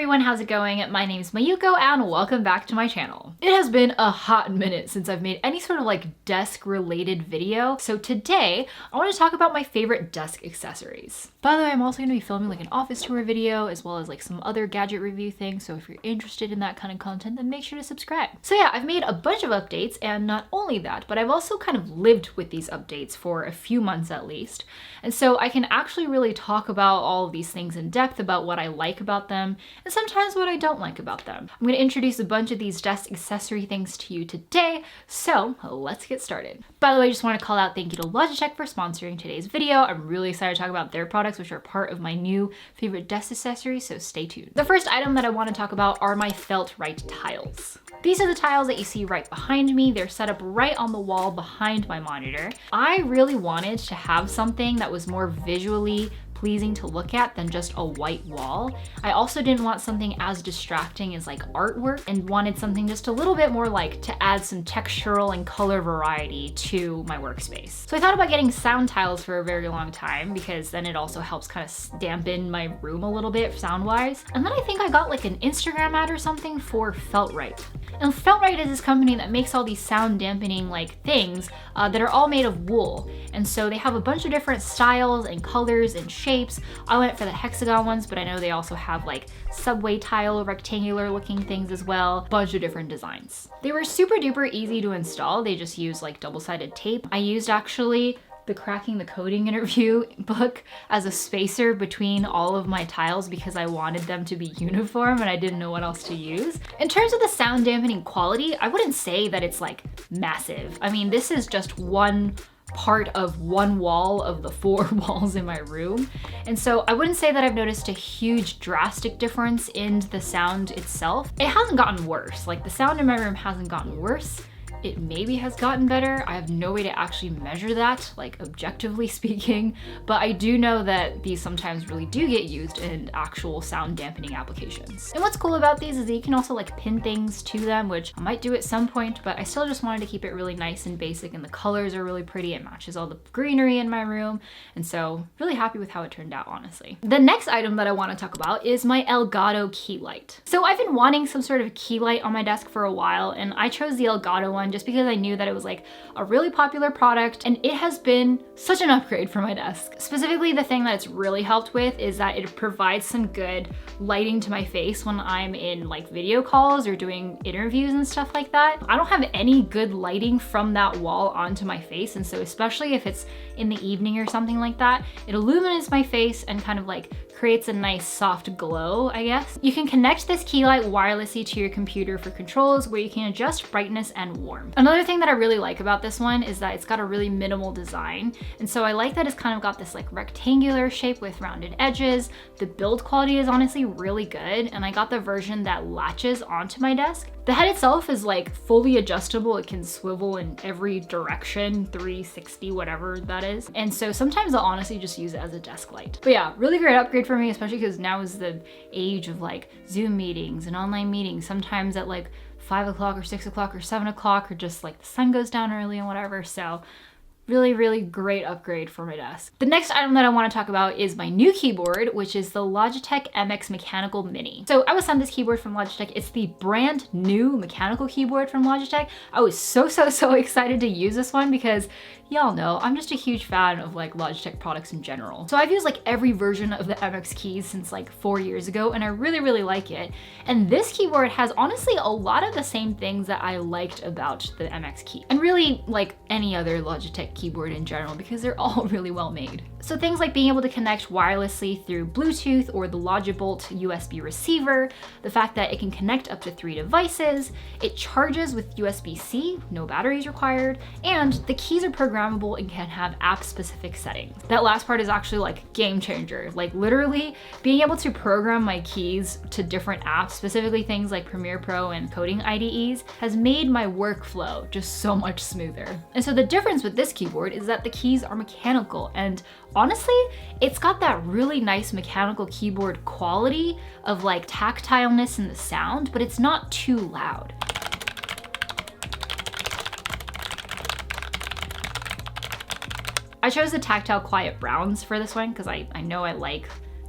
everyone, how's it going? My name's Mayuko and welcome back to my channel. It has been a hot minute since I've made any sort of like desk related video, so today I want to talk about my favorite desk accessories. By the way, I'm also going to be filming like an office tour video as well as like some other gadget review things, so if you're interested in that kind of content then make sure to subscribe. So yeah, I've made a bunch of updates, and not only that, but I've also kind of lived with these updates for a few months at least, and so I can actually really talk about all of these things in depth about what I like about them and sometimes what I don't like about them. I'm going to introduce a bunch of these desk accessory things to you today, so let's get started. By the way, I just want to call out thank you to Logitech for sponsoring today's video. I'm really excited to talk about their products, which are part of my new favorite desk accessories, so stay tuned. The first item that I want to talk about are my Felt-Right tiles. These are the tiles that you see right behind me. They're set up right on the wall behind my monitor. I really wanted to have something that was more visually pleasing to look at than just a white wall. I also didn't want something as distracting as like artwork, and wanted something just a little bit more like to add some textural and color variety to my workspace. So I thought about getting sound tiles for a very long time because then it also helps kind of dampen my room a little bit sound-wise. And then I think I got like an Instagram ad or something for Felt-Right. And Felt-Right is this company that makes all these sound dampening like things that are all made of wool. And so they have a bunch of different styles and colors and shapes. I went for the hexagon ones, but I know they also have like subway tile, rectangular looking things as well. Bunch of different designs. They were super duper easy to install. They just use like double-sided tape. I used actually the Cracking the Coding interview book as a spacer between all of my tiles because I wanted them to be uniform and I didn't know what else to use. In terms of the sound dampening quality, I wouldn't say that it's like massive. I mean, this is just one part of one wall of the 4 walls in my room. And so I wouldn't say that I've noticed a huge drastic difference in the sound itself. It hasn't gotten worse. Like the sound in my room hasn't gotten worse. It maybe has gotten better. I have no way to actually measure that, like objectively speaking, but I do know that these sometimes really do get used in actual sound dampening applications. And what's cool about these is that you can also like pin things to them, which I might do at some point, but I still just wanted to keep it really nice and basic, and the colors are really pretty. It matches all the greenery in my room, and so really happy with how it turned out, honestly. The next item that I want to talk about is my Elgato key light. So I've been wanting some sort of key light on my desk for a while, and I chose the Elgato one just because I knew that it was like a really popular product, and it has been such an upgrade for my desk. Specifically, the thing that it's really helped with is that it provides some good lighting to my face when I'm in like video calls or doing interviews and stuff like that. I don't have any good lighting from that wall onto my face, and so especially if it's in the evening or something like that, it illuminates my face and kind of like creates a nice soft glow, I guess. You can connect this key light wirelessly to your computer for controls where you can adjust brightness and warmth. Another thing that I really like about this one is that it's got a really minimal design. And so I like that it's kind of got this like rectangular shape with rounded edges. The build quality is honestly really good, and I got the version that latches onto my desk. The head itself is like fully adjustable. It can swivel in every direction, 360, whatever that is. And so sometimes I'll honestly just use it as a desk light. But yeah, really great upgrade for me, especially because now is the age of like Zoom meetings and online meetings, sometimes at like 5 o'clock or 6 o'clock or 7 o'clock, or just like the sun goes down early and whatever. So really, really great upgrade for my desk. The next item that I want to talk about is my new keyboard, which is the Logitech MX Mechanical Mini. So I was sent this keyboard from Logitech. It's the brand new mechanical keyboard from Logitech. I was so excited to use this one because y'all know I'm just a huge fan of like Logitech products in general. So I've used like every version of the MX keys since like 4 years ago, and I really like it. And this keyboard has honestly a lot of the same things that I liked about the MX key, and really like any other Logitech keyboard in general, because they're all really well made. So things like being able to connect wirelessly through Bluetooth or the Logibolt USB receiver, the fact that it can connect up to 3 devices, it charges with USB-C, no batteries required, and the keys are programmable and can have app-specific settings. That last part is actually like game changer. Like literally being able to program my keys to different apps, specifically things like Premiere Pro and coding IDEs, has made my workflow just so much smoother. And so the difference with this keyboard is that the keys are mechanical, and honestly, it's got that really nice mechanical keyboard quality of like tactileness in the sound, but it's not too loud. I chose the tactile quiet browns for this one because I know I like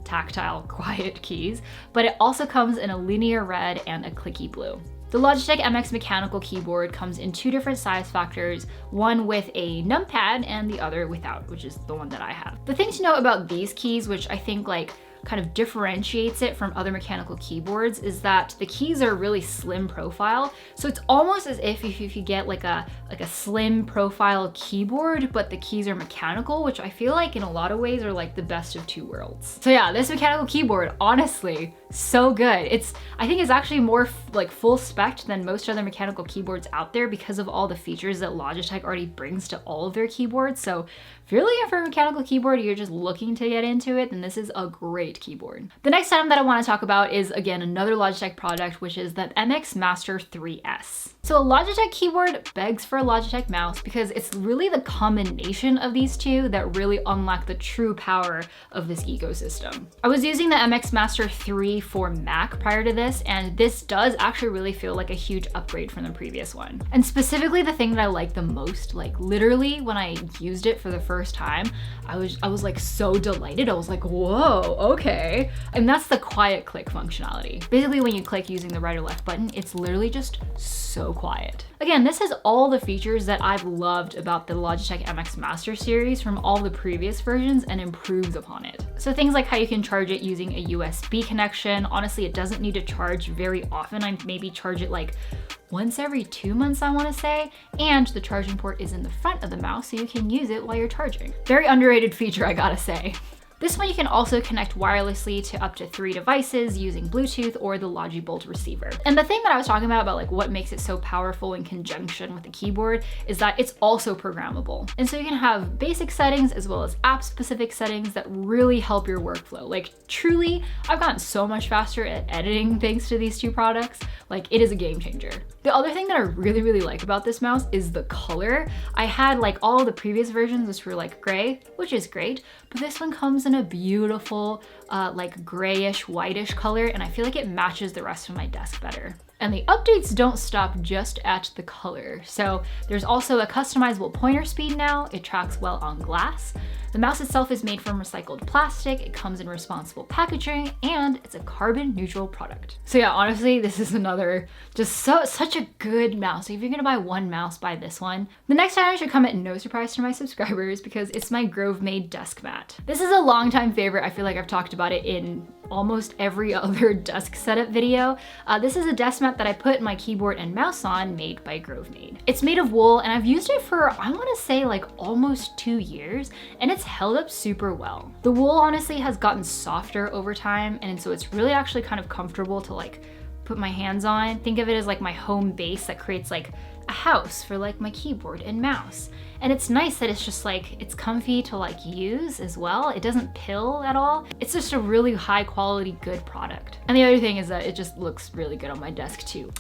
tactile, quiet keys, but it also comes in a linear red and a clicky blue. The Logitech MX mechanical keyboard comes in 2 different size factors, one with a numpad and the other without, which is the one that I have. The thing to know about these keys, which I think like kind of differentiates it from other mechanical keyboards, is that the keys are really slim profile. So it's almost as if you get like a slim profile keyboard, but the keys are mechanical, which I feel like in a lot of ways are like the best of 2 worlds. So yeah, this mechanical keyboard, honestly, so good. I think it's actually more like full spec than most other mechanical keyboards out there because of all the features that Logitech already brings to all of their keyboards. So if you're looking for a mechanical keyboard, you're just looking to get into it, then this is a great keyboard. The next item that I want to talk about is, again, another Logitech product, which is the MX Master 3S. So a Logitech keyboard begs for a Logitech mouse because it's really the combination of these two that really unlock the true power of this ecosystem. I was using the MX Master 3 for Mac prior to this, and this does actually really feel like a huge upgrade from the previous one. And specifically the thing that I like the most, like literally when I used it for the first time, I was like so delighted. I was like, whoa, okay. And that's the quiet click functionality. Basically when you click using the right or left button, it's literally just so quiet. Again, this has all the features that I've loved about the Logitech MX Master series from all the previous versions and improves upon it. So things like how you can charge it using a USB connection. Honestly, it doesn't need to charge very often. I maybe charge it like once every 2 months, I want to say, and the charging port is in the front of the mouse so you can use it while you're charging. Very underrated feature, I gotta say. This one you can also connect wirelessly to up to 3 devices using Bluetooth or the Logibolt receiver. And the thing that I was talking about like what makes it so powerful in conjunction with the keyboard is that it's also programmable. And so you can have basic settings as well as app-specific settings that really help your workflow. Like truly, I've gotten so much faster at editing thanks to these 2 products. Like it is a game changer. The other thing that I really, really like about this mouse is the color. I had like all the previous versions which were like gray, which is great, but this one comes in a beautiful like grayish, whitish color, and I feel like it matches the rest of my desk better. And the updates don't stop just at the color. So there's also a customizable pointer speed now. It tracks well on glass. The mouse itself is made from recycled plastic. It comes in responsible packaging, and it's a carbon neutral product. So yeah, honestly, this is another such a good mouse. If you're gonna buy one mouse, buy this one. The next item should come at no surprise to my subscribers because it's my Grove Made desk mat. This is a longtime favorite. I feel like I've talked about it in almost every other desk setup video. This is a desk mat that I put my keyboard and mouse on, made by Grove Made. It's made of wool, and I've used it for, I wanna say like almost 2 years, and it's held up super well. The wool honestly has gotten softer over time, and so it's really actually kind of comfortable to like put my hands on. Think of it as like my home base that creates like a house for like my keyboard and mouse. And it's nice that it's just like, it's comfy to like use as well. It doesn't pill at all. It's just a really high quality, good product. And the other thing is that it just looks really good on my desk too.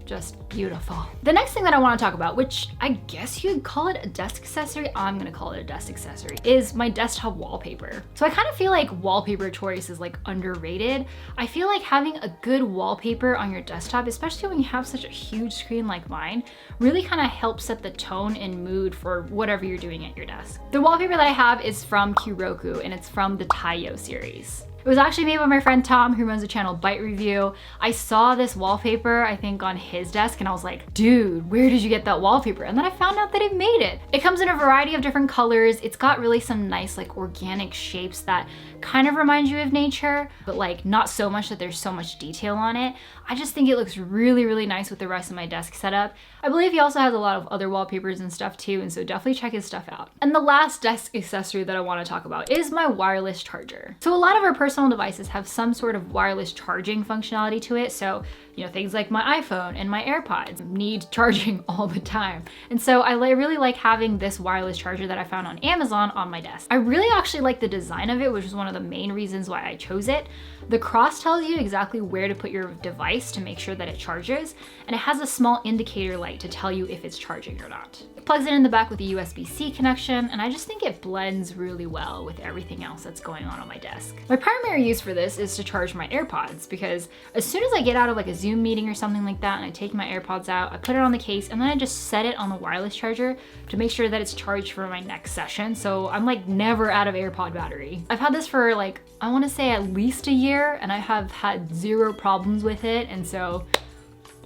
Just beautiful. The next thing that I want to talk about, which I guess you'd call it a desk accessory, I'm gonna call it a desk accessory, is my desktop wallpaper. So I kind of feel like wallpaper choice is like underrated. I feel like having a good wallpaper on your desktop, especially when you have such a huge screen like mine, really kind of helps set the tone and mood for whatever you're doing at your desk. The wallpaper that I have is from Kuroku, and it's from the Taiyo series. It was actually made by my friend Tom, who runs the channel Bite Review. I saw this wallpaper, I think, on his desk, and I was like, dude, where did you get that wallpaper? And then I found out that it made it. It comes in a variety of different colors. It's got really some nice, like, organic shapes that kind of remind you of nature, but like not so much that there's so much detail on it. I just think it looks really, really nice with the rest of my desk setup. I believe he also has a lot of other wallpapers and stuff too, and so definitely check his stuff out. And the last desk accessory that I want to talk about is my wireless charger. So a lot of our personal devices have some sort of wireless charging functionality to it. So, you know, things like my iPhone and my AirPods need charging all the time. And so I really like having this wireless charger that I found on Amazon on my desk. I really actually like the design of it, which is one of the main reasons why I chose it. The cross tells you exactly where to put your device to make sure that it charges, and it has a small indicator light to tell you if it's charging or not. It plugs in the back with a USB-C connection, and I just think it blends really well with everything else that's going on my desk. My primary primary use for this is to charge my AirPods, because as soon as I get out of like a Zoom meeting or something like that and I take my AirPods out, I put it on the case and then I just set it on the wireless charger to make sure that it's charged for my next session. So I'm like never out of AirPod battery. I've had this for like, I want to say at least a year, and I have had zero problems with it. And so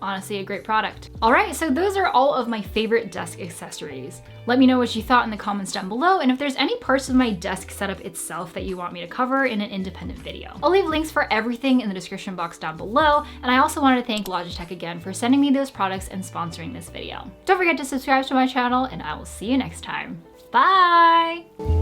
honestly, a great product. All right, so those are all of my favorite desk accessories. Let me know what you thought in the comments down below, and if there's any parts of my desk setup itself that you want me to cover in an independent video. I'll leave links for everything in the description box down below, and I also wanted to thank Logitech again for sending me those products and sponsoring this video. Don't forget to subscribe to my channel, and I will see you next time. Bye!